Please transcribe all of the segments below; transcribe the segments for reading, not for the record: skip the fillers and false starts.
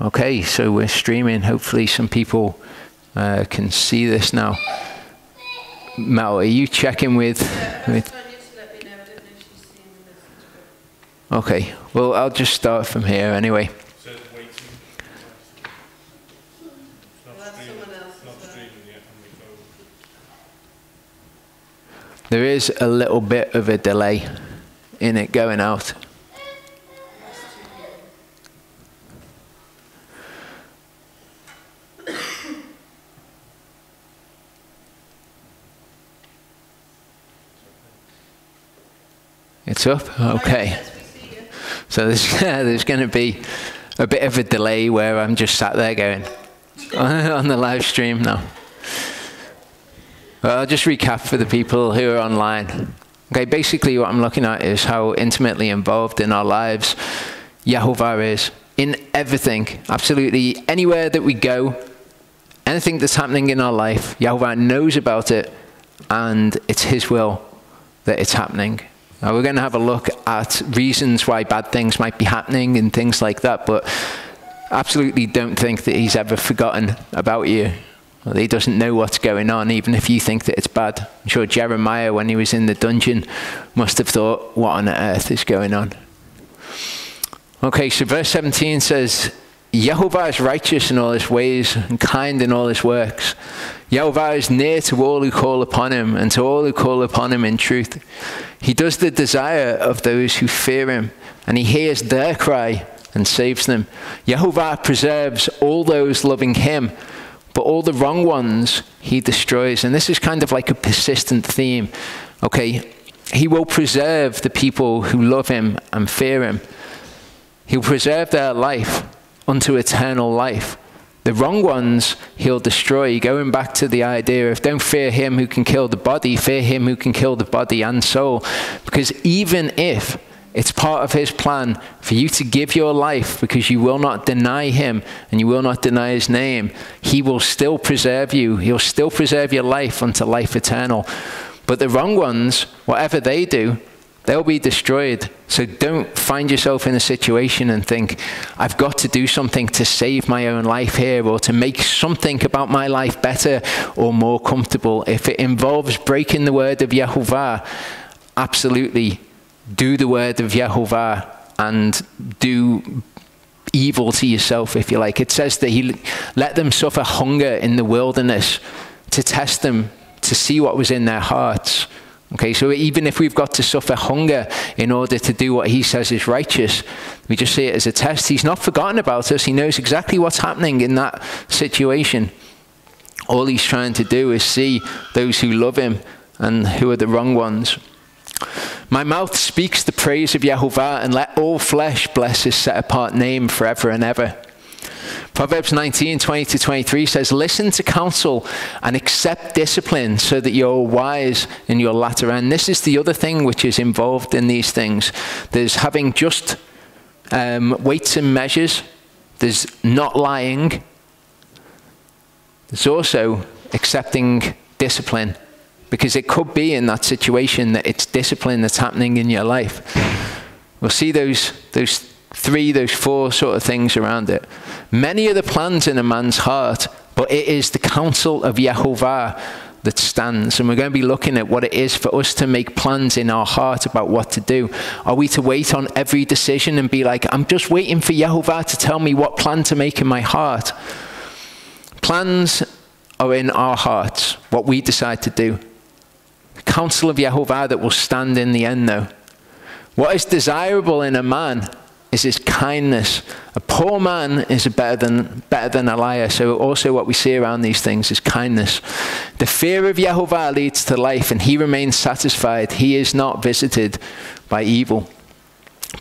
Okay, so we're streaming. Hopefully some people can see this now. Mel, are you checking with... Okay, well, I'll just start from here anyway. There is a little bit of a delay in it going out. It's up? Okay. So there's going to be a bit of a delay where I'm just sat there going on the live stream now. Well, I'll just recap for the people who are online. Okay, basically what I'm looking at is how intimately involved in our lives Yehovah is. In everything, absolutely anywhere that we go, anything that's happening in our life, Yehovah knows about it, and it's his will that it's happening. Now, we're going to have a look at reasons why bad things might be happening and things like that, but absolutely don't think that he's ever forgotten about you. Well, he doesn't know what's going on, even if you think that it's bad. I'm sure Jeremiah, when he was in the dungeon, must have thought, what on earth is going on? Okay, so verse 17 says, Yehovah is righteous in all his ways and kind in all his works. Yehovah is near to all who call upon him and to all who call upon him in truth. He does the desire of those who fear him, and he hears their cry and saves them. Yehovah preserves all those loving him, but all the wrong ones he destroys. And this is kind of like a persistent theme. Okay, he will preserve the people who love him and fear him. He'll preserve their life unto eternal life. The wrong ones he'll destroy. Going back to the idea of don't fear him who can kill the body, fear him who can kill the body and soul. Because even if it's part of his plan for you to give your life because you will not deny him and you will not deny his name, he will still preserve you. He'll still preserve your life unto life eternal. But the wrong ones, whatever they do, they'll be destroyed. So don't find yourself in a situation and think, I've got to do something to save my own life here or to make something about my life better or more comfortable. If it involves breaking the word of Yehovah, absolutely do the word of Yehovah and do evil to yourself, if you like. It says that he let them suffer hunger in the wilderness to test them, to see what was in their hearts. Okay, so even if we've got to suffer hunger in order to do what he says is righteous, we just see it as a test. He's not forgotten about us. He knows exactly what's happening in that situation. All he's trying to do is see those who love him and who are the wrong ones. My mouth speaks the praise of Yehovah, and let all flesh bless his set-apart name forever and ever. Proverbs 19:20-23 says, listen to counsel and accept discipline so that you're wise in your latter end. This is the other thing which is involved in these things. There's having just weights and measures. There's not lying. There's also accepting discipline, because it could be in that situation that it's discipline that's happening in your life. We'll see those four sort of things around it. Many are the plans in a man's heart, but it is the counsel of Yehovah that stands. And we're going to be looking at what it is for us to make plans in our heart about what to do. Are we to wait on every decision and be like, I'm just waiting for Yehovah to tell me what plan to make in my heart? Plans are in our hearts, what we decide to do. The counsel of Yehovah that will stand in the end, though. What is desirable in a man is his kindness. A poor man is better than a liar. So also what we see around these things is kindness. The fear of Yehovah leads to life, and he remains satisfied. He is not visited by evil.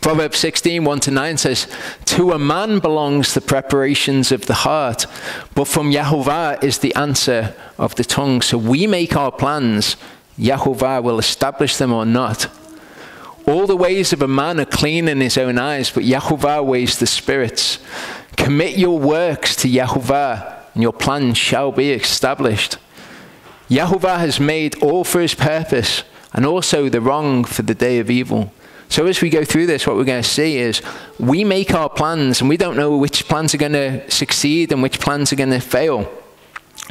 Proverbs 16:1-9 says, to a man belongs the preparations of the heart, but from Yehovah is the answer of the tongue. So we make our plans. Yehovah will establish them or not. All the ways of a man are clean in his own eyes, but Yehovah weighs the spirits. Commit your works to Yehovah, and your plans shall be established. Yehovah has made all for his purpose, and also the wrong for the day of evil. So as we go through this, what we're going to see is we make our plans, and we don't know which plans are going to succeed and which plans are going to fail.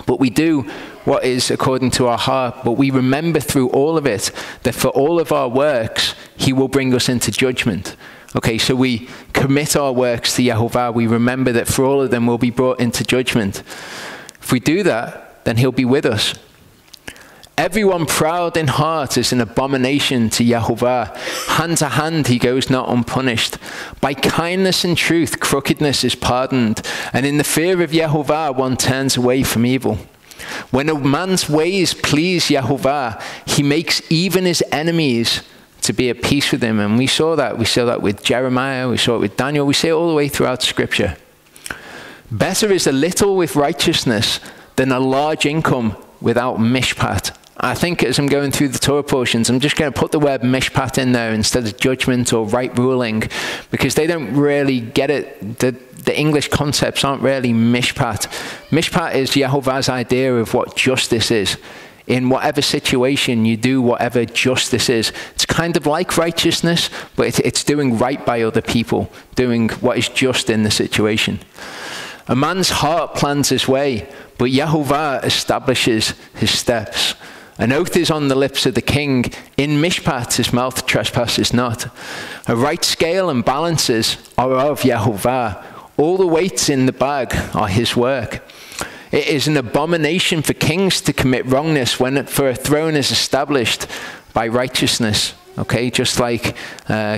But we do what is according to our heart. But we remember through all of it that for all of our works, he will bring us into judgment. Okay, so we commit our works to Yehovah. We remember that for all of them, we'll be brought into judgment. If we do that, then he'll be with us. Everyone proud in heart is an abomination to Yehovah. Hand to hand he goes not unpunished. By kindness and truth, crookedness is pardoned. And in the fear of Yehovah, one turns away from evil. When a man's ways please Yehovah, he makes even his enemies to be at peace with him. And we saw that. We saw that with Jeremiah. We saw it with Daniel. We see it all the way throughout Scripture. Better is a little with righteousness than a large income without mishpat. I think as I'm going through the Torah portions, I'm just going to put the word mishpat in there instead of judgment or right ruling, because they don't really get it. The English concepts aren't really mishpat. Mishpat is Yehovah's idea of what justice is. In whatever situation, you do whatever justice is. It's kind of like righteousness, but it's doing right by other people, doing what is just in the situation. A man's heart plans his way, but Yehovah establishes his steps. An oath is on the lips of the king. In mishpat his mouth trespasses not. A right scale and balances are of Yehovah. All the weights in the bag are his work. It is an abomination for kings to commit wrongness for a throne is established by righteousness. Okay, just like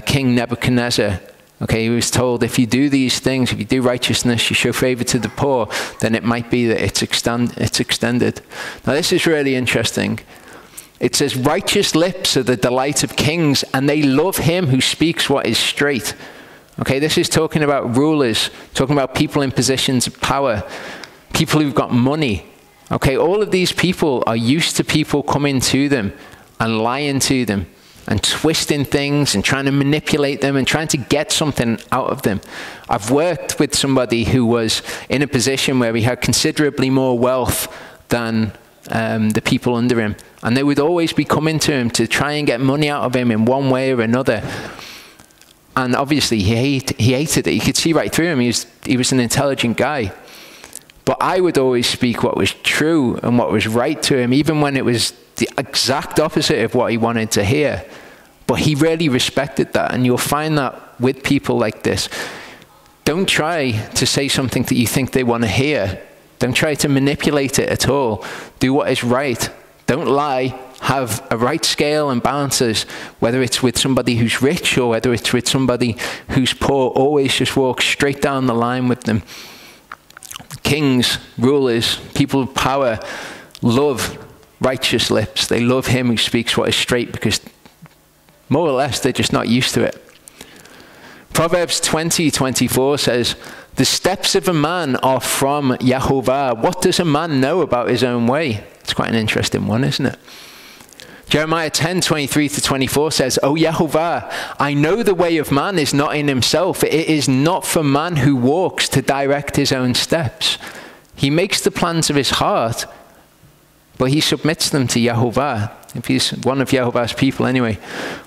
King Nebuchadnezzar. Okay, he was told, if you do these things, if you do righteousness, you show favor to the poor, then it might be that it's extended. Now this is really interesting. It says, righteous lips are the delight of kings, and they love him who speaks what is straight. Okay, this is talking about rulers, talking about people in positions of power, people who've got money. Okay, all of these people are used to people coming to them and lying to them and twisting things and trying to manipulate them and trying to get something out of them. I've worked with somebody who was in a position where he had considerably more wealth than the people under him. And they would always be coming to him to try and get money out of him in one way or another. And obviously he hated it. You could see right through him. He was an intelligent guy. But I would always speak what was true and what was right to him, even when it was the exact opposite of what he wanted to hear. But he really respected that. And you'll find that with people like this. Don't try to say something that you think they want to hear. Don't try to manipulate it at all. Do what is right. Don't lie. Have a right scale and balances, whether it's with somebody who's rich or whether it's with somebody who's poor. Always just walk straight down the line with them. Kings, rulers, people of power love righteous lips. They love him who speaks what is straight, because more or less they're just not used to it. Proverbs 20:24 says, the steps of a man are from Yehovah. What does a man know about his own way? It's quite an interesting one, isn't it? Jeremiah 10:23-24 says, O Yehovah, I know the way of man is not in himself. It is not for man who walks to direct his own steps. He makes the plans of his heart, but he submits them to Yehovah. If he's one of Yehovah's people anyway.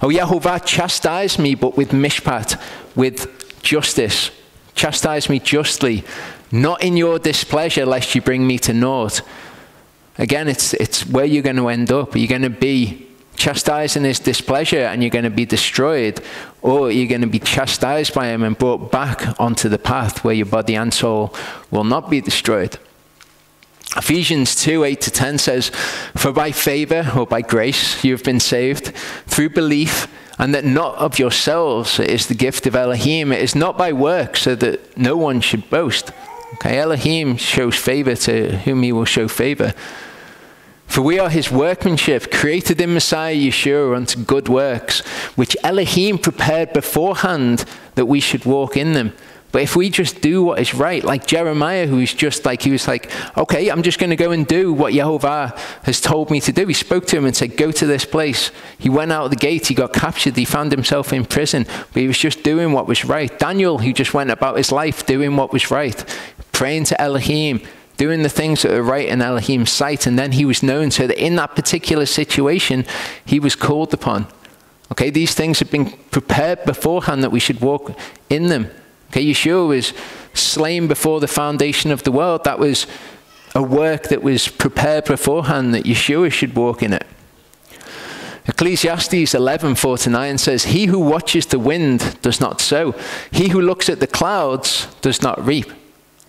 O Yehovah, chastise me, but with mishpat, with justice. Chastise me justly, not in your displeasure, lest you bring me to naught. Again, it's where you're going to end up. You're going to be chastised in his displeasure and you're going to be destroyed, or you're going to be chastised by him and brought back onto the path where your body and soul will not be destroyed. Ephesians 2:8-10 says, for by favor or by grace you have been saved through belief, and that not of yourselves, it is the gift of Elohim. It is not by works, so that no one should boast. Okay, Elohim shows favor to whom he will show favor. For we are his workmanship, created in Messiah Yeshua unto good works, which Elohim prepared beforehand that we should walk in them. But if we just do what is right, like Jeremiah, who is just like, he was like, okay, I'm just going to go and do what Yehovah has told me to do. He spoke to him and said, go to this place. He went out the gate, he got captured, he found himself in prison, but he was just doing what was right. Daniel, who just went about his life doing what was right, praying to Elohim, doing the things that are right in Elohim's sight, and then he was known so that in that particular situation, he was called upon. Okay, these things have been prepared beforehand that we should walk in them. Okay, Yeshua was slain before the foundation of the world. That was a work that was prepared beforehand that Yeshua should walk in it. Ecclesiastes 11:4-9 says, "He who watches the wind does not sow. He who looks at the clouds does not reap."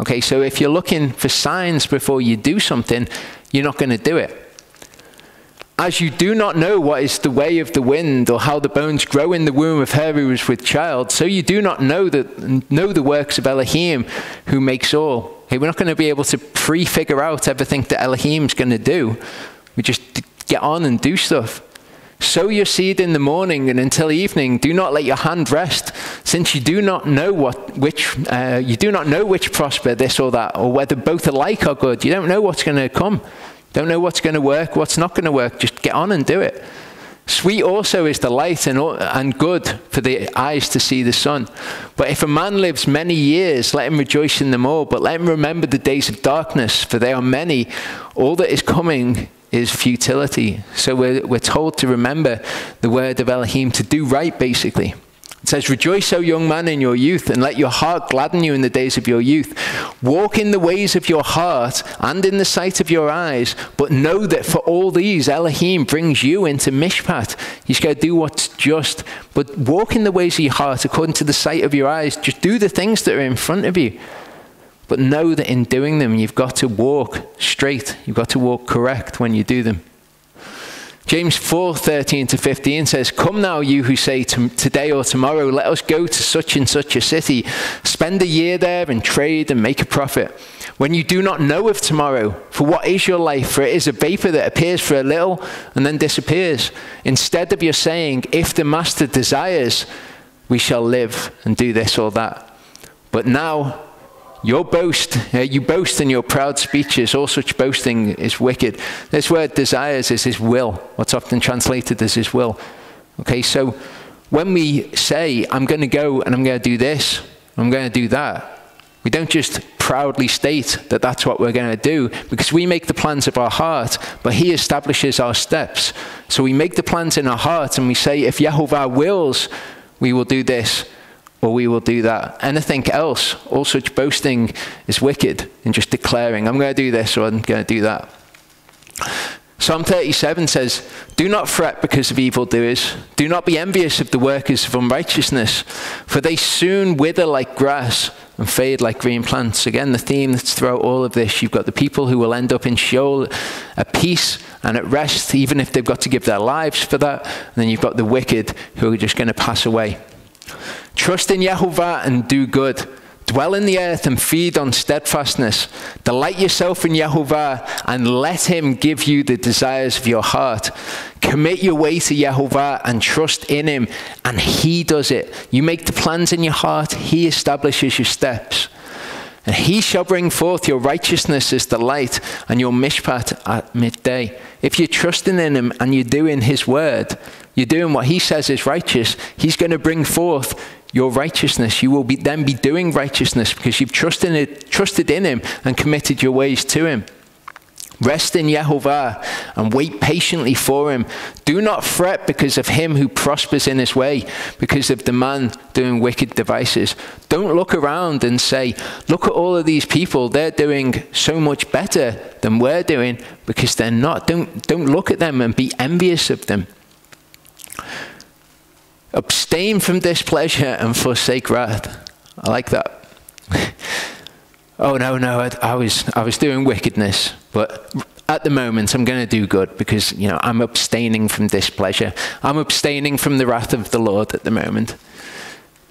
Okay, so if you're looking for signs before you do something, you're not going to do it. As you do not know what is the way of the wind, or how the bones grow in the womb of her who is with child, so you do not know the works of Elohim who makes all. Okay, we're not going to be able to pre-figure out everything that Elohim's going to do. We just get on and do stuff. Sow your seed in the morning, and until evening do not let your hand rest, since you do not know which prosper, this or that, or whether both alike are good. You don't know what's going to come. Don't know what's going to work, what's not going to work. Just get on and do it. Sweet also is the light, and good for the eyes to see the sun. But if a man lives many years, let him rejoice in them all. But let him remember the days of darkness, for they are many. All that is coming is futility. So we're told to remember the word of Elohim, to do right, basically. It says, "Rejoice, O young man, in your youth, and let your heart gladden you in the days of your youth. Walk in the ways of your heart and in the sight of your eyes, but know that for all these, Elohim brings you into mishpat." You've got to do what's just, but walk in the ways of your heart according to the sight of your eyes. Just do the things that are in front of you. But know that in doing them, you've got to walk straight. You've got to walk correct when you do them. James 4:13-15 says, "Come now, you who say today or tomorrow, let us go to such and such a city, spend a year there and trade and make a profit. When you do not know of tomorrow, for what is your life? For it is a vapor that appears for a little and then disappears. Instead of your saying, if the master desires, we shall live and do this or that. But now, you boast in your proud speeches. All such boasting is wicked." This word desires is his will. What's often translated as his will. Okay, so when we say, I'm going to go and I'm going to do this, I'm going to do that, we don't just proudly state that that's what we're going to do, because we make the plans of our heart, but he establishes our steps. So we make the plans in our heart and we say, if Yehovah wills, we will do this, or we will do that. Anything else, all such boasting is wicked, in just declaring, I'm going to do this or I'm going to do that. Psalm 37 says, "Do not fret because of evildoers. Do not be envious of the workers of unrighteousness, for they soon wither like grass and fade like green plants." Again, the theme that's throughout all of this, you've got the people who will end up in Sheol at peace and at rest, even if they've got to give their lives for that. And then you've got the wicked who are just going to pass away. Trust in Yehovah and do good. Dwell in the earth and feed on steadfastness. Delight yourself in Yehovah and let him give you the desires of your heart. Commit your way to Yehovah and trust in him, and he does it. You make the plans in your heart, he establishes your steps. And he shall bring forth your righteousness as the light and your mishpat at midday. If you're trusting in him and you're doing his word, you're doing what he says is righteous, he's going to bring forth your righteousness. You will then be doing righteousness because you've trusted in him and committed your ways to him. Rest in Yehovah and wait patiently for him. Do not fret because of him who prospers in his way, because of the man doing wicked devices. Don't look around and say, look at all of these people, they're doing so much better than we're doing, because they're not. Don't look at them and be envious of them. Abstain from displeasure and forsake wrath. I like that. Oh no, I was doing wickedness, but at the moment I'm going to do good because, you know, I'm abstaining from displeasure. I'm abstaining from the wrath of the Lord at the moment.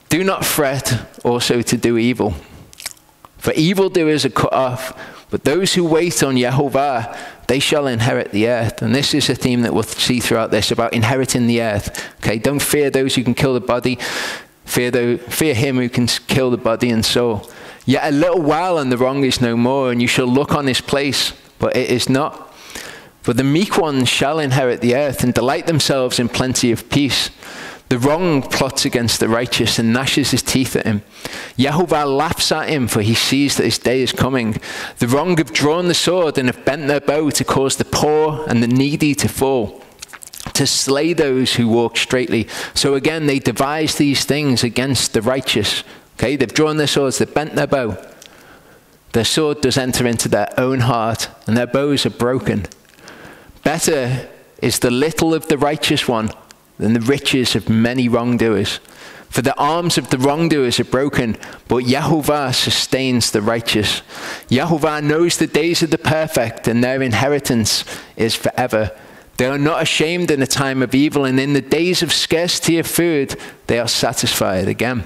Do not fret also to do evil, for evildoers are cut off, but those who wait on Yehovah, they shall inherit the earth. And this is a theme that we'll see throughout this, about inheriting the earth. Okay, don't fear those who can kill the body. Fear him who can kill the body and soul. Yet a little while and the wrong is no more, and you shall look on his place, but it is not. For the meek ones shall inherit the earth and delight themselves in plenty of peace. The wrong plots against the righteous and gnashes his teeth at him. Yehovah laughs at him, for he sees that his day is coming. The wrong have drawn the sword and have bent their bow to cause the poor and the needy to fall. to slay those who walk straightly. So again, they devise these things against the righteous. Okay, they've drawn their swords, they've bent their bow. Their sword does enter into their own heart, and their bows are broken. Better is the little of the righteous one than the riches of many wrongdoers. For the arms of the wrongdoers are broken, but Yahovah sustains the righteous. Yahovah knows the days of the perfect, and their inheritance is forever. They are not ashamed in a time of evil, and in the days of scarcity of food, they are satisfied again.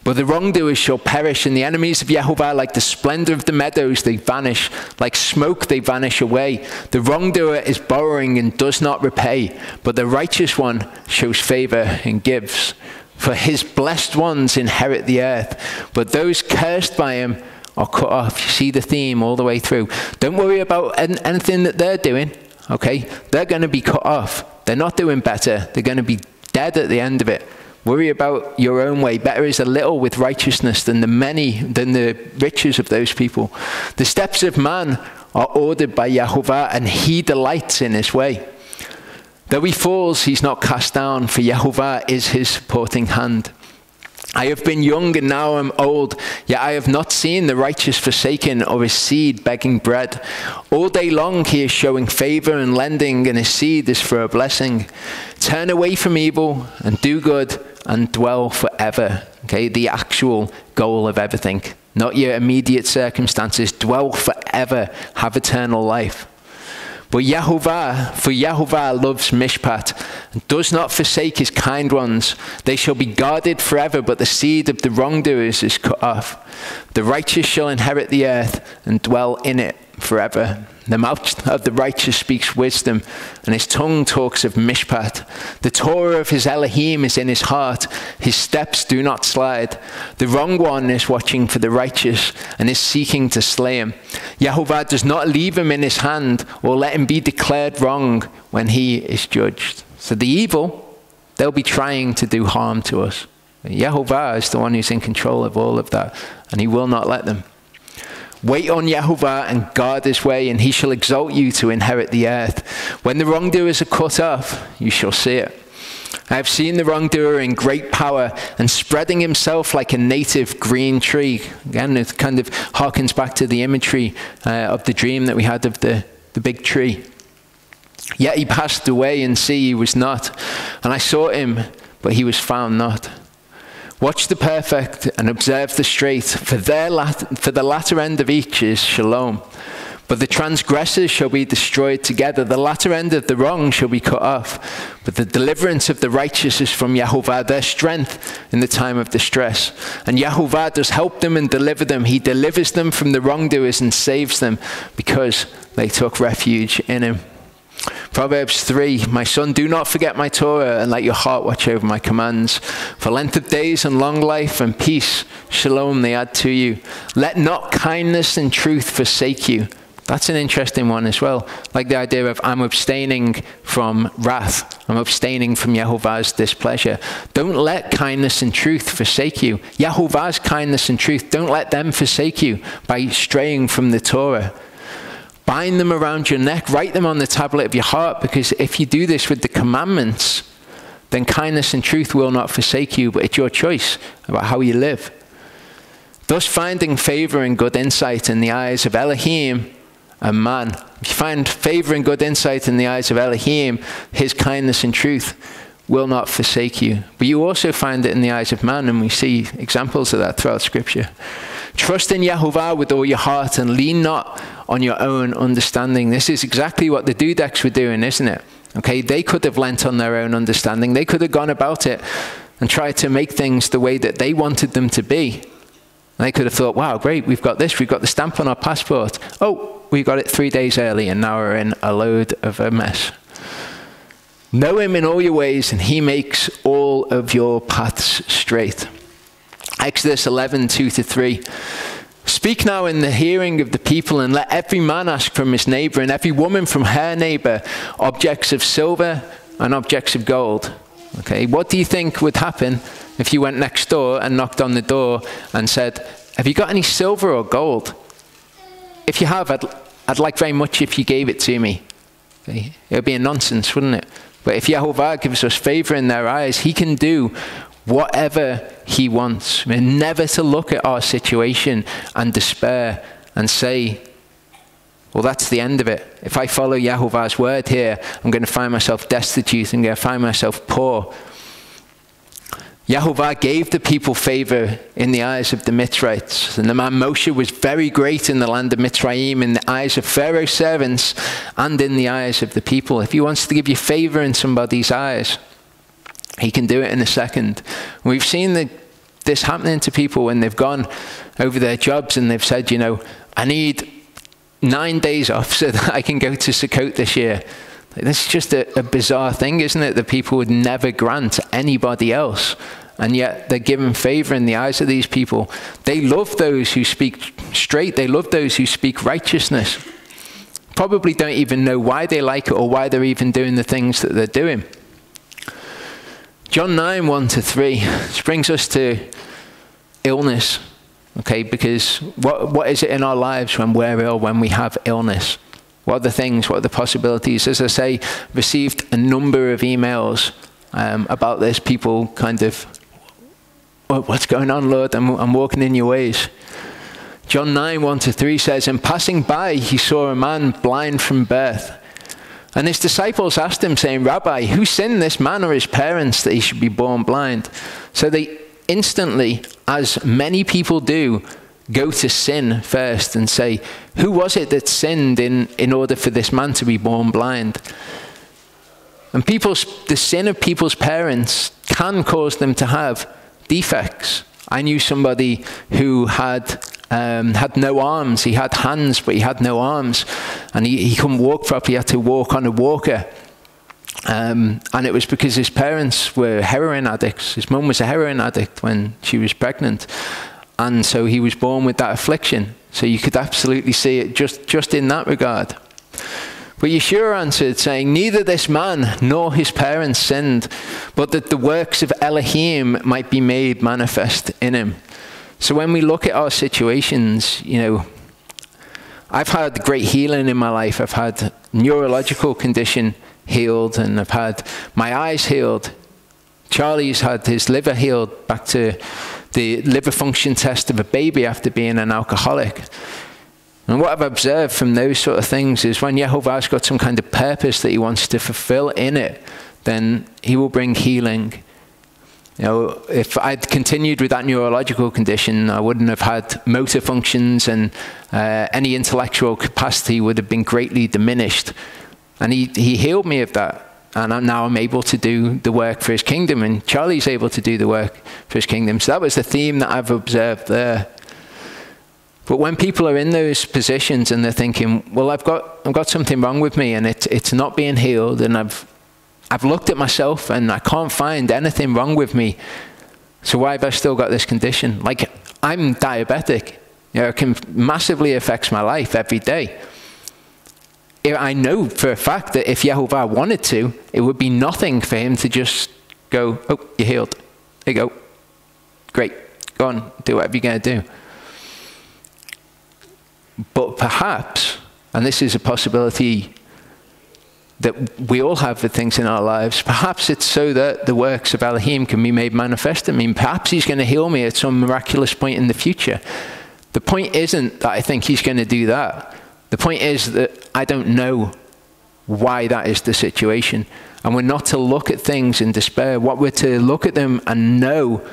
But the wrongdoers shall perish, and the enemies of Yahovah, like the splendor of the meadows, they vanish. Like smoke, they vanish away. The wrongdoer is borrowing and does not repay, but the righteous one shows favor and gives. For his blessed ones inherit the earth, but those cursed by him are cut off. You see the theme all the way through. Don't worry about anything that they're doing, okay? They're going to be cut off. They're not doing better. They're going to be dead at the end of it. Worry about your own way. Better is a little with righteousness than the riches of those people. The steps of man are ordered by Yahovah, and he delights in his way. Though he falls, he's not cast down, for Yahovah is his supporting hand. I have been young and now am old, yet I have not seen the righteous forsaken or his seed begging bread. All day long he is showing favor and lending, and his seed is for a blessing. Turn away from evil and do good and dwell forever. Okay, the actual goal of everything, not your immediate circumstances. Dwell forever, have eternal life. But Yahovah loves mishpat, and does not forsake his kind ones. They shall be guarded forever, but the seed of the wrongdoers is cut off. The righteous shall inherit the earth and dwell in it forever. The mouth of the righteous speaks wisdom, and his tongue talks of mishpat. The Torah of his Elohim is in his heart. His steps do not slide. The wrong one is watching for the righteous and is seeking to slay him. Yahovah does not leave him in his hand or let him be declared wrong when he is judged. So the evil, they'll be trying to do harm to us. Yahovah is the one who's in control of all of that, and he will not let them. Wait on Yahovah and guard his way, and he shall exalt you to inherit the earth. When the wrongdoers are cut off, you shall see it. I have seen the wrongdoer in great power and spreading himself like a native green tree. Again, it kind of harkens back to the imagery of the dream that we had of the big tree. Yet he passed away, and see, he was not. And I sought him, but he was found not. Watch the perfect and observe the straight, for the latter end of each is shalom. But the transgressors shall be destroyed together. The latter end of the wrong shall be cut off. But the deliverance of the righteous is from Yahovah, their strength in the time of distress. And Yahovah does help them and deliver them. He delivers them from the wrongdoers and saves them, because they took refuge in him. Proverbs 3, my son, do not forget my Torah, and let your heart watch over my commands. For length of days and long life and peace, shalom, they add to you. Let not kindness and truth forsake you. That's an interesting one as well. Like the idea of I'm abstaining from wrath. I'm abstaining from Yahovah's displeasure. Don't let kindness and truth forsake you. Yahovah's kindness and truth, don't let them forsake you by straying from the Torah. Bind them around your neck, write them on the tablet of your heart, because if you do this with the commandments, then kindness and truth will not forsake you, but it's your choice about how you live. Thus finding favor and good insight in the eyes of Elohim and man. If you find favor and good insight in the eyes of Elohim, his kindness and truth will not forsake you. But you also find it in the eyes of man, and we see examples of that throughout Scripture. Trust in Yahovah with all your heart and lean not on your own understanding. This is exactly what the Dudeks were doing, isn't it? Okay, they could have lent on their own understanding. They could have gone about it and tried to make things the way that they wanted them to be. They could have thought, wow, great, we've got this, we've got the stamp on our passport. Oh, we got it 3 days early, and now we're in a load of a mess. Know him in all your ways, and he makes all of your paths straight. Exodus 11, 2-3. Speak now in the hearing of the people, and let every man ask from his neighbor, and every woman from her neighbor, objects of silver and objects of gold. Okay, what do you think would happen if you went next door and knocked on the door and said, have you got any silver or gold? If you have, I'd like very much if you gave it to me. Okay? It would be a nonsense, wouldn't it? But if Yehovah gives us favor in their eyes, he can do whatever he wants. We're never to look at our situation and despair and say, well, that's the end of it. If I follow Yehovah's word here, I'm going to find myself destitute. I'm going to find myself poor. Yehovah gave the people favor in the eyes of the Mitzrites. And the man Moshe was very great in the land of Mitzrayim, in the eyes of Pharaoh's servants and in the eyes of the people. If he wants to give you favor in somebody's eyes, he can do it in a second. We've seen this happening to people when they've gone over their jobs and they've said, you know, I need 9 days off so that I can go to Sukkot this year. This is just a bizarre thing, isn't it? That people would never grant anybody else. And yet they're given favor in the eyes of these people. They love those who speak straight. They love those who speak righteousness. Probably don't even know why they like it or why they're even doing the things that they're doing. John 9, 1-3. This brings us to illness. Okay, because what is it in our lives when we're ill, when we have illness? What are the things, what are the possibilities? As I say, received a number of emails about this. People kind of, oh, what's going on, Lord? I'm walking in your ways. John 9, 1-3 says, and passing by, he saw a man blind from birth. And his disciples asked him, saying, Rabbi, who sinned, this man or his parents, that he should be born blind? So they instantly, as many people do, go to sin first and say, who was it that sinned in order for this man to be born blind? And the sin of people's parents can cause them to have defects. I knew somebody who had no arms. He had hands, but he had no arms. And he couldn't walk properly. He had to walk on a walker. And it was because his parents were heroin addicts. His mum was a heroin addict when she was pregnant. And so he was born with that affliction. So you could absolutely see it just in that regard. But Yeshua answered, saying, neither this man nor his parents sinned, but that the works of Elohim might be made manifest in him. So when we look at our situations, you know, I've had great healing in my life. I've had neurological condition healed, and I've had my eyes healed. Charlie's had his liver healed back to the liver function test of a baby after being an alcoholic. And what I've observed from those sort of things is when Yehovah's got some kind of purpose that he wants to fulfill in it, then he will bring healing. You know, if I'd continued with that neurological condition, I wouldn't have had motor functions, and any intellectual capacity would have been greatly diminished. And he healed me of that. And now I'm able to do the work for his kingdom, and Charlie's able to do the work for his kingdom. So that was the theme that I've observed there. But when people are in those positions and they're thinking, well, I've got something wrong with me, and it's not being healed, and I've looked at myself and I can't find anything wrong with me, so why have I still got this condition? Like, I'm diabetic. You know, it can massively affect my life every day. I know for a fact that if Yehovah wanted to, it would be nothing for him to just go, oh, you're healed. There you go. Great. Go on, do whatever you're going to do. But perhaps, and this is a possibility that we all have with things in our lives, perhaps it's so that the works of Elohim can be made manifest in me. Perhaps he's going to heal me at some miraculous point in the future. The point isn't that I think he's going to do that. The point is that I don't know why that is the situation. And we're not to look at things in despair. What we're to look at them and know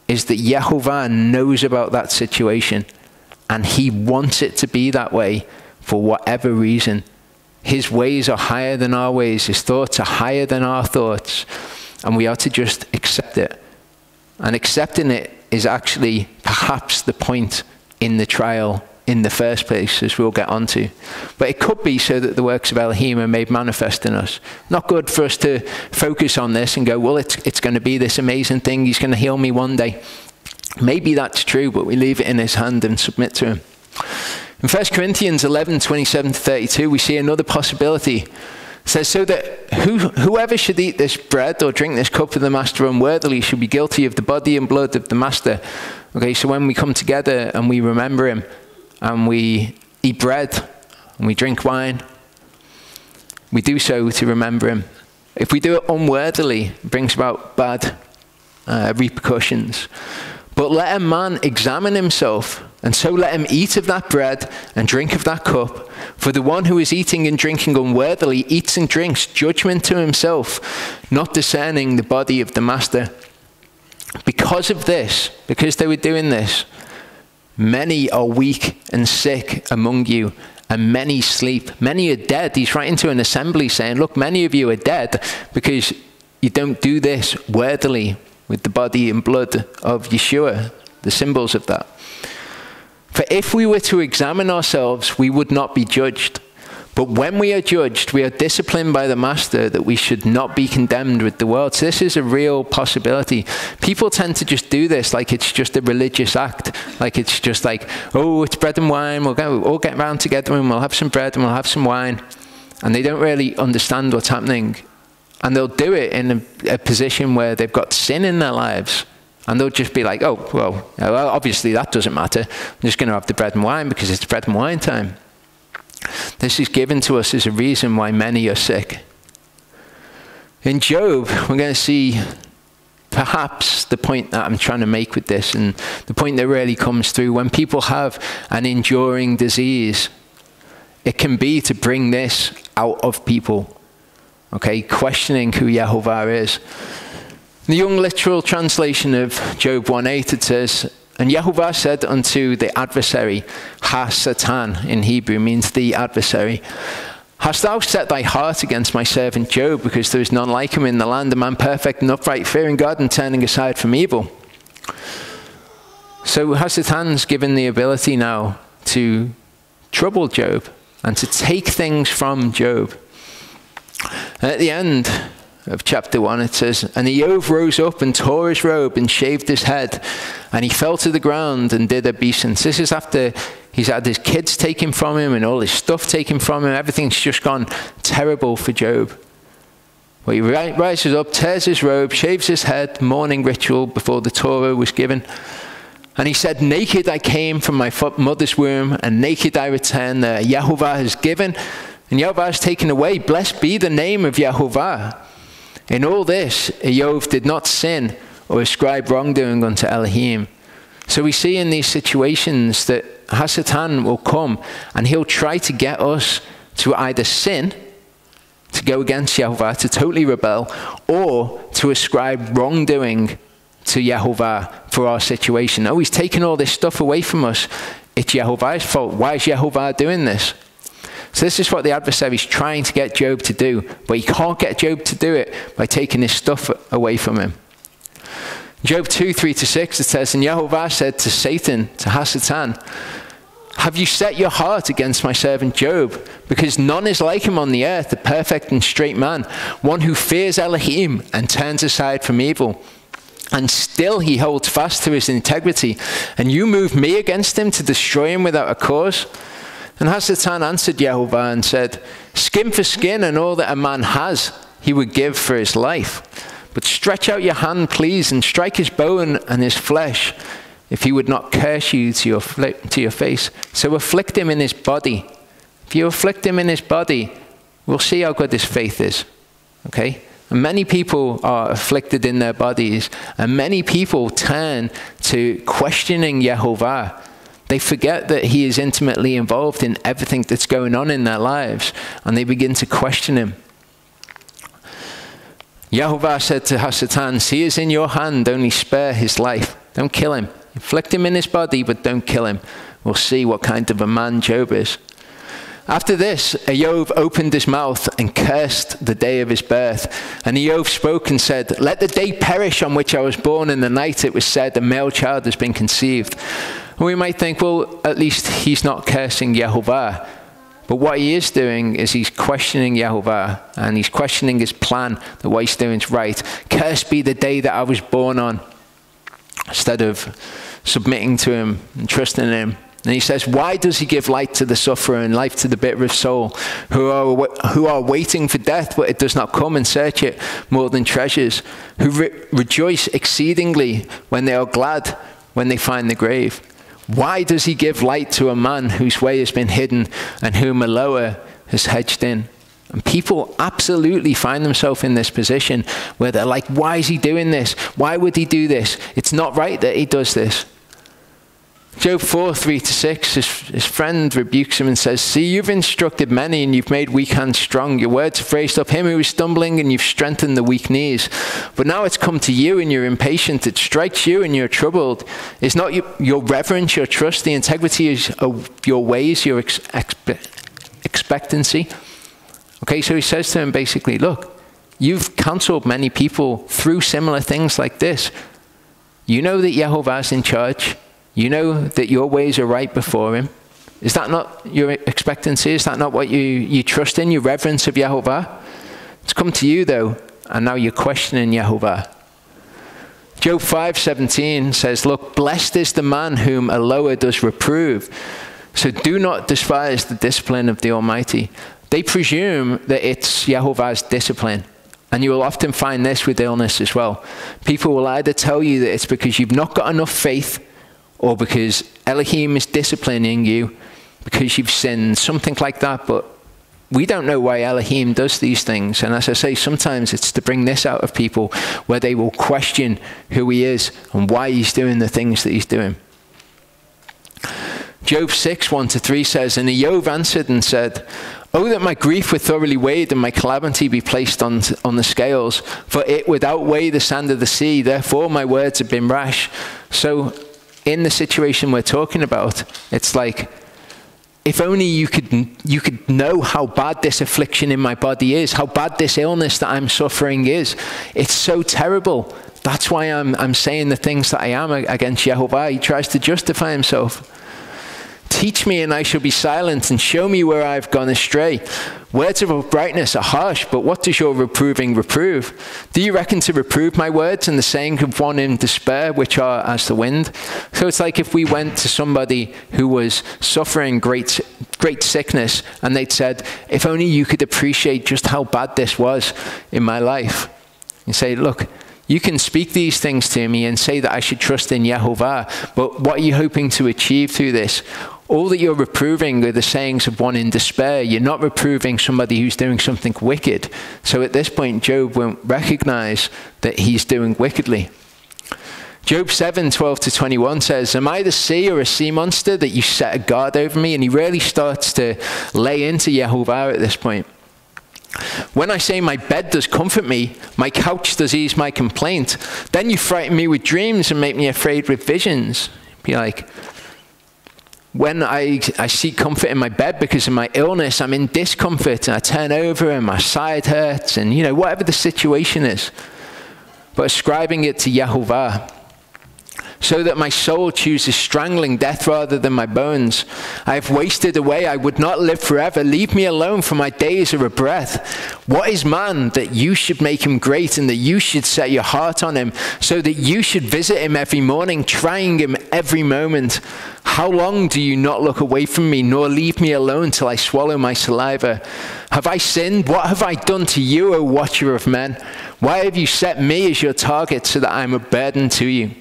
is that Yehovah knows about that situation, and he wants it to be that way for whatever reason. His ways are higher than our ways. His thoughts are higher than our thoughts. And we are to just accept it. And accepting it is actually perhaps the point in the trial in the first place, as we'll get onto. But it could be so that the works of Elohim are made manifest in us. Not good for us to focus on this and go, well, it's going to be this amazing thing. He's going to heal me one day. Maybe that's true, but we leave it in his hand and submit to him. In 1 Corinthians 11, 27-32, we see another possibility. It says, so that whoever should eat this bread or drink this cup of the master unworthily should be guilty of the body and blood of the master. Okay, so when we come together and we remember him, and we eat bread, and we drink wine, we do so to remember him. If we do it unworthily, it brings about bad repercussions. But let a man examine himself, and so let him eat of that bread and drink of that cup. For the one who is eating and drinking unworthily eats and drinks judgment to himself, not discerning the body of the master. Because of this, because they were doing this, many are weak and sick among you, and many sleep. Many are dead. He's writing to an assembly saying, look, many of you are dead because you don't do this worthily with the body and blood of Yeshua, the symbols of that. For if we were to examine ourselves, we would not be judged. But when we are judged, we are disciplined by the Master that we should not be condemned with the world. So this is a real possibility. People tend to just do this like it's just a religious act. Like it's just like, oh, it's bread and wine. We'll all get round together and we'll have some bread and we'll have some wine. And they don't really understand what's happening. And they'll do it in a position where they've got sin in their lives. And they'll just be like, oh, well, obviously that doesn't matter. I'm just going to have the bread and wine because it's bread and wine time. This is given to us as a reason why many are sick. In Job, we're going to see perhaps the point that I'm trying to make with this, and the point that really comes through. When people have an enduring disease, it can be to bring this out of people. Okay, questioning who Yehovah is. In the Young Literal Translation of Job 1:8, it says, and Yehovah said unto the adversary, Ha-Satan in Hebrew means the adversary, hast thou set thy heart against my servant Job, because there is none like him in the land, a man perfect and upright, fearing God and turning aside from evil. So Ha-Satan's given the ability now to trouble Job and to take things from Job. And at the end of chapter 1, it says, and Job rose up and tore his robe and shaved his head, and he fell to the ground and did obeisance. This is after he's had his kids taken from him and all his stuff taken from him. Everything's just gone terrible for Job. Well, he rises up, tears his robe, shaves his head, morning ritual before the Torah was given. And he said, naked I came from my mother's womb, and naked I return there. Yehovah has given, and Yehovah has taken away. Blessed be the name of Yehovah. In all this, Job did not sin or ascribe wrongdoing unto Elohim. So we see in these situations that Ha-Satan will come and he'll try to get us to either sin, to go against Yehovah, to totally rebel, or to ascribe wrongdoing to Yehovah for our situation. Oh, he's taken all this stuff away from us. It's Yehovah's fault. Why is Yehovah doing this? So this is what the adversary is trying to get Job to do, but he can't get Job to do it by taking his stuff away from him. Job 2:3-6, it says, and Yehovah said to Satan, to Ha-Satan, have you set your heart against my servant Job? Because none is like him on the earth, a perfect and straight man, one who fears Elohim and turns aside from evil. And still he holds fast to his integrity. And you move me against him to destroy him without a cause? And Ha-Satan answered Yehovah and said, skin for skin, and all that a man has, he would give for his life. But stretch out your hand, please, and strike his bone and his flesh, if he would not curse you to your face. So afflict him in his body. If you afflict him in his body, we'll see how good his faith is. Okay? And many people are afflicted in their bodies, and many people turn to questioning Yehovah. They forget that he is intimately involved in everything that's going on in their lives, and they begin to question him. Yehovah said to Ha-Satan, he is in your hand, only spare his life. Don't kill him. Afflict him in his body, but don't kill him. We'll see what kind of a man Job is. After this, Job opened his mouth and cursed the day of his birth. And Job spoke and said, let the day perish on which I was born, and the night it was said, a male child has been conceived. And we might think, well, at least he's not cursing Yehovah. But what he is doing is he's questioning Yehovah, and he's questioning his plan, that what he's doing is right. Cursed be the day that I was born on, instead of submitting to him and trusting in him. And he says, why does he give light to the sufferer and life to the bitter of soul, who are waiting for death, but it does not come, and search it more than treasures, who rejoice exceedingly when they are glad when they find the grave? Why does he give light to a man whose way has been hidden and whom a lower has hedged in? And people absolutely find themselves in this position where they're like, why is he doing this? Why would he do this? It's not right that he does this. Job 4, 3-6, his friend rebukes him and says, see, you've instructed many and you've made weak hands strong. Your words have raised up him who is stumbling and you've strengthened the weak knees. But now it's come to you and you're impatient. It strikes you and you're troubled. Is not your reverence, your trust, the integrity of your ways, your expectancy? Okay, so he says to him basically, look, you've counseled many people through similar things like this. You know that Yehovah is in charge. You know that your ways are right before him. Is that not your expectancy? Is that not what you trust in, your reverence of Yehovah? It's come to you, though, and now you're questioning Yehovah. Job 5:17 says, look, blessed is the man whom a lower does reprove. So do not despise the discipline of the Almighty. They presume that it's Yehovah's discipline. And you will often find this with illness as well. People will either tell you that it's because you've not got enough faith, or because Elohim is disciplining you because you've sinned, something like that. But we don't know why Elohim does these things. And as I say, sometimes it's to bring this out of people where they will question who he is and why he's doing the things that he's doing. Job 6, 1-3 says, and Job answered and said, oh, that my grief were thoroughly weighed and my calamity be placed on the scales, for it would outweigh the sand of the sea. Therefore my words have been rash. So in the situation we're talking about, it's like, if only you could know how bad this affliction in my body is, how bad this illness that I'm suffering is. It's so terrible. That's why I'm saying the things that I am against Yehovah. He tries to justify himself. Teach me and I shall be silent, and show me where I've gone astray. Words of uprightness are harsh, but what does your reproving reprove? Do you reckon to reprove my words and the saying of one in despair, which are as the wind? So it's like if we went to somebody who was suffering great sickness, and they'd said, if only you could appreciate just how bad this was in my life. You say, look, you can speak these things to me and say that I should trust in Yehovah, but what are you hoping to achieve through this? All that you're reproving are the sayings of one in despair. You're not reproving somebody who's doing something wicked. So at this point, Job won't recognize that he's doing wickedly. Job 7, 12-21 says, am I the sea or a sea monster that you set a guard over me? And he really starts to lay into Yehovah at this point. When I say my bed does comfort me, my couch does ease my complaint, then you frighten me with dreams and make me afraid with visions. Be like, when I seek comfort in my bed because of my illness, I'm in discomfort and I turn over and my side hurts and, whatever the situation is. But ascribing it to Yehovah, so that my soul chooses strangling death rather than my bones. I have wasted away, I would not live forever. Leave me alone, for my days are a breath. What is man that you should make him great, and that you should set your heart on him, so that you should visit him every morning, trying him every moment? How long do you not look away from me, nor leave me alone till I swallow my saliva? Have I sinned? What have I done to you, O watcher of men? Why have you set me as your target, so that I am a burden to you?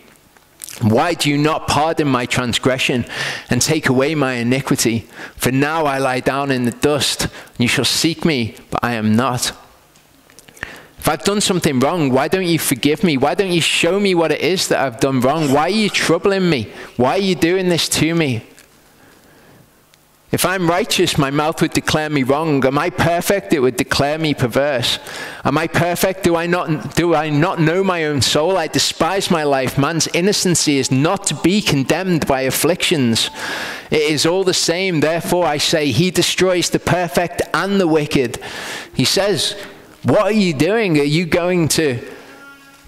Why do you not pardon my transgression and take away my iniquity? For now I lie down in the dust, and you shall seek me, but I am not. If I've done something wrong, why don't you forgive me? Why don't you show me what it is that I've done wrong? Why are you troubling me? Why are you doing this to me? If I'm righteous, my mouth would declare me wrong. Am I perfect? It would declare me perverse. Am I perfect? Do I not know my own soul? I despise my life. Man's innocency is not to be condemned by afflictions. It is all the same. Therefore I say, he destroys the perfect and the wicked. He says, what are you doing? Are you going to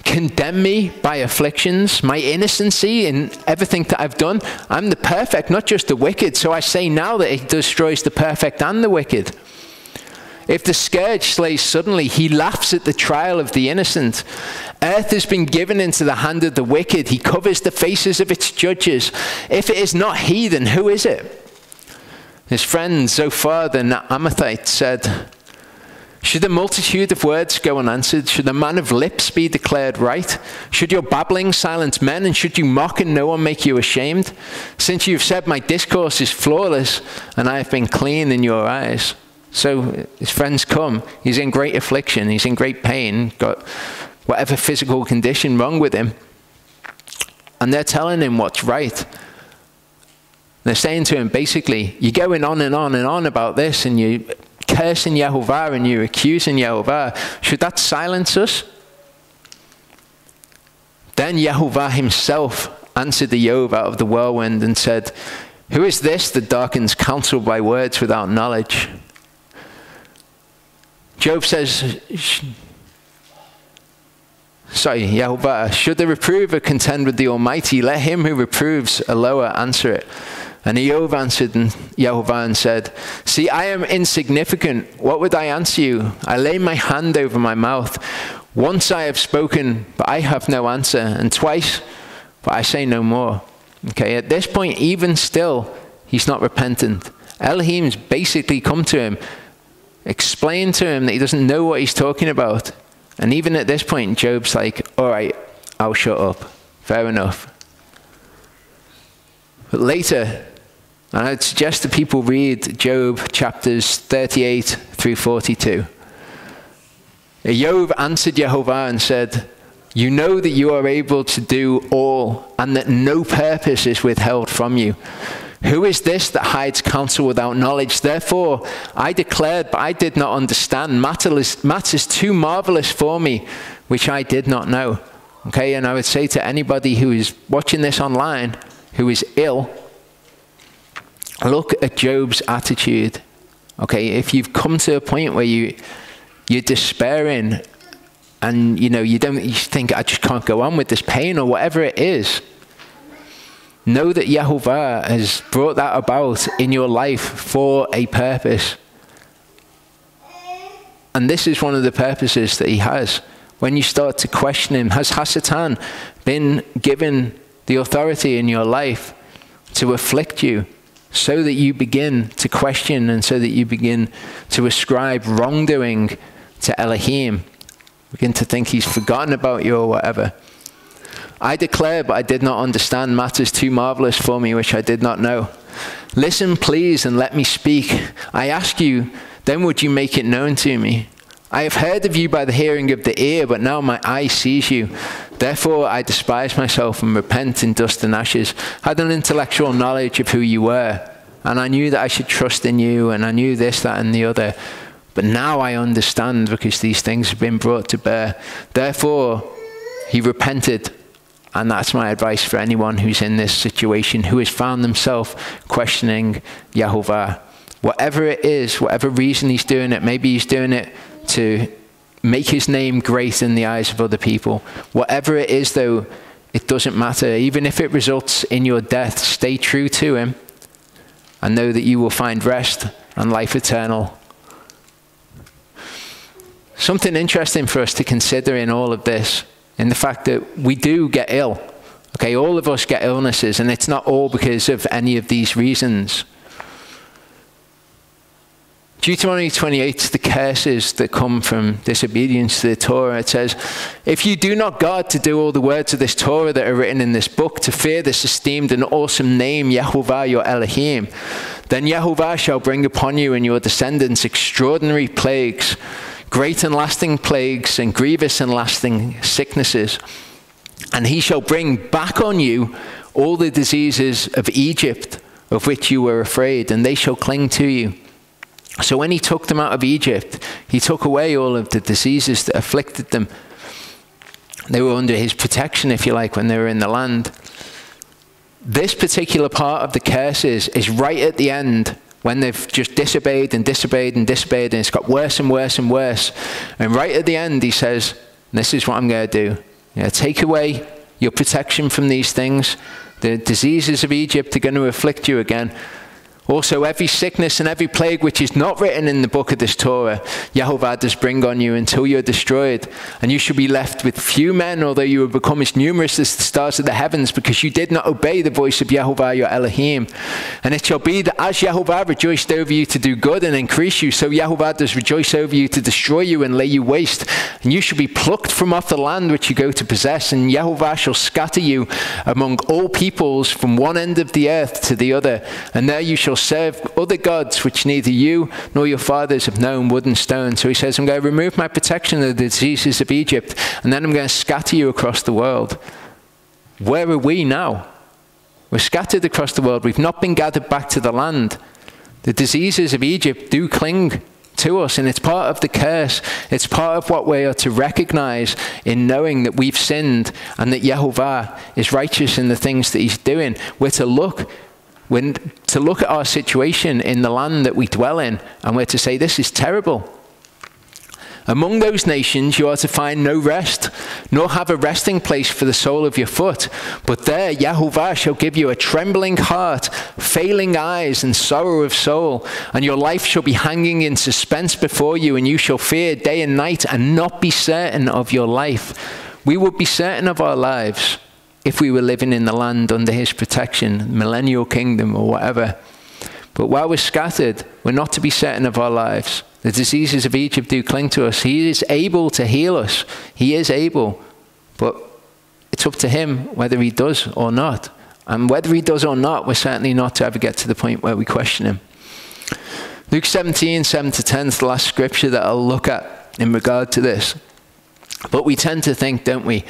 condemn me by afflictions, my innocency in everything that I've done? I'm the perfect, not just the wicked. So I say now that he destroys the perfect and the wicked. If the scourge slays suddenly, he laughs at the trial of the innocent. Earth has been given into the hand of the wicked. He covers the faces of its judges. If it is not he, then who is it? His friend Zophar the Amathite said, should the multitude of words go unanswered? Should the man of lips be declared right? Should your babbling silence men, and should you mock and no one make you ashamed? Since you have said my discourse is flawless, and I have been clean in your eyes. So his friends come. He's in great affliction. He's in great pain. Got whatever physical condition wrong with him. And they're telling him what's right. They're saying to him, basically, you're going on and on and on about this, and you're cursing Yehovah, and you're accusing Yehovah. Should that silence us? Then Yehovah himself answered the Job out of the whirlwind and said, who is this that darkens counsel by words without knowledge? Job says, Yehovah, should the reprover contend with the Almighty? Let him who reproves a lower answer it. And Job answered Yehovah and said, see, I am insignificant. What would I answer you? I lay my hand over my mouth. Once I have spoken, but I have no answer. And twice, but I say no more. Okay, at this point, even still, he's not repentant. Elohim's basically come to him, explained to him that he doesn't know what he's talking about. And even at this point, Job's like, all right, I'll shut up. Fair enough. But later, and I'd suggest that people read Job chapters 38 through 42. Job answered Yehovah and said, you know that you are able to do all, and that no purpose is withheld from you. Who is this that hides counsel without knowledge? Therefore, I declared, but I did not understand. Matters too marvelous for me, which I did not know. Okay, and I would say to anybody who is watching this online, who is ill, look at Job's attitude. Okay, if you've come to a point where you're despairing, and you think, I just can't go on with this pain, or whatever it is, know that Yehovah has brought that about in your life for a purpose. And this is one of the purposes that he has. When you start to question him, has Hasatan been given the authority in your life to afflict you, so that you begin to question, and so that you begin to ascribe wrongdoing to Elohim, begin to think he's forgotten about you or whatever? I declare, but I did not understand, matters too marvelous for me, which I did not know. Listen, please, and let me speak. I ask you, then would you make it known to me? I have heard of you by the hearing of the ear, but now my eye sees you. Therefore I despise myself and repent in dust and ashes. I had an intellectual knowledge of who you were, and I knew that I should trust in you, and I knew this, that, and the other. But now I understand, because these things have been brought to bear. Therefore he repented. And that's my advice for anyone who's in this situation, who has found themselves questioning Yehovah. Whatever it is, whatever reason he's doing it, maybe he's doing it to make his name great in the eyes of other people. Whatever it is, though, it doesn't matter. Even if it results in your death, stay true to him and know that you will find rest and life eternal. Something interesting for us to consider in all of this, in the fact that we do get ill. Okay, all of us get illnesses, and it's not all because of any of these reasons. Deuteronomy 28, the curses that come from disobedience to the Torah, it says, if you do not guard to do all the words of this Torah that are written in this book, to fear this esteemed and awesome name, Yehovah your Elohim, then Yehovah shall bring upon you and your descendants extraordinary plagues, great and lasting plagues, and grievous and lasting sicknesses. And he shall bring back on you all the diseases of Egypt, of which you were afraid, and they shall cling to you. So when he took them out of Egypt, he took away all of the diseases that afflicted them. They were under his protection, if you like, when they were in the land. This particular part of the curses is right at the end, when they've just disobeyed and disobeyed and disobeyed, and it's got worse and worse and worse. And right at the end, he says, this is what I'm going to do. Take away your protection from these things. The diseases of Egypt are going to afflict you again. Also, every sickness and every plague which is not written in the book of this Torah, Yehovah does bring on you until you're destroyed. And you shall be left with few men, although you will become as numerous as the stars of the heavens, because you did not obey the voice of Yehovah your Elohim. And it shall be that as Yehovah rejoiced over you to do good and increase you, so Yehovah does rejoice over you to destroy you and lay you waste. And you shall be plucked from off the land which you go to possess, and Yehovah shall scatter you among all peoples from one end of the earth to the other. And there you shall serve other gods which neither you nor your fathers have known, wood and stone. So he says, I'm going to remove my protection of the diseases of Egypt, and then I'm going to scatter you across the world. Where are we now? We're scattered across the world. We've not been gathered back to the land. The diseases of Egypt do cling to us, and it's part of the curse. It's part of what we are to recognize in knowing that we've sinned and that Yehovah is righteous in the things that he's doing. We're to look at our situation in the land that we dwell in, and we're to say, this is terrible. Among those nations you are to find no rest, nor have a resting place for the sole of your foot. But there Yehovah shall give you a trembling heart, failing eyes, and sorrow of soul. And your life shall be hanging in suspense before you, and you shall fear day and night and not be certain of your life. We would be certain of our lives if we were living in the land under his protection, millennial kingdom or whatever. But while we're scattered, we're not to be certain of our lives. The diseases of Egypt do cling to us. He is able to heal us. He is able. But it's up to him whether he does or not. And whether he does or not, we're certainly not to ever get to the point where we question him. Luke 17, 7-10 is the last scripture that I'll look at in regard to this. But we tend to think, don't we?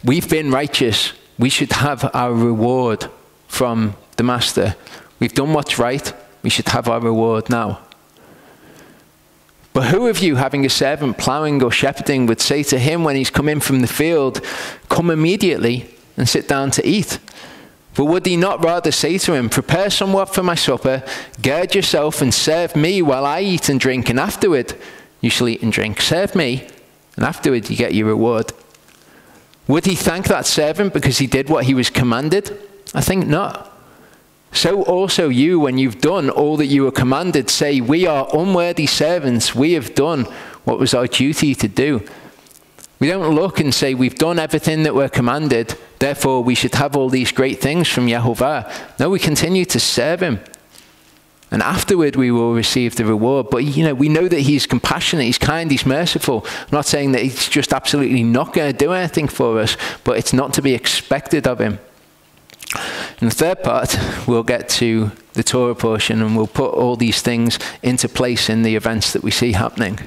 We've been righteous. We should have our reward from the master. We've done what's right. We should have our reward now. But who of you, having a servant plowing or shepherding, would say to him when he's come in from the field, come immediately and sit down to eat? But would he not rather say to him, prepare somewhat for my supper, gird yourself and serve me while I eat and drink, and afterward you shall eat and drink. Serve me, and afterward you get your reward. Would he thank that servant because he did what he was commanded? I think not. So also you, when you've done all that you were commanded, say, we are unworthy servants. We have done what was our duty to do. We don't look and say, we've done everything that we're commanded, therefore we should have all these great things from Yehovah. No, we continue to serve him. And afterward we will receive the reward. But, we know that he's compassionate, he's kind, he's merciful. I'm not saying that he's just absolutely not going to do anything for us, but it's not to be expected of him. In the third part, we'll get to the Torah portion, and we'll put all these things into place in the events that we see happening.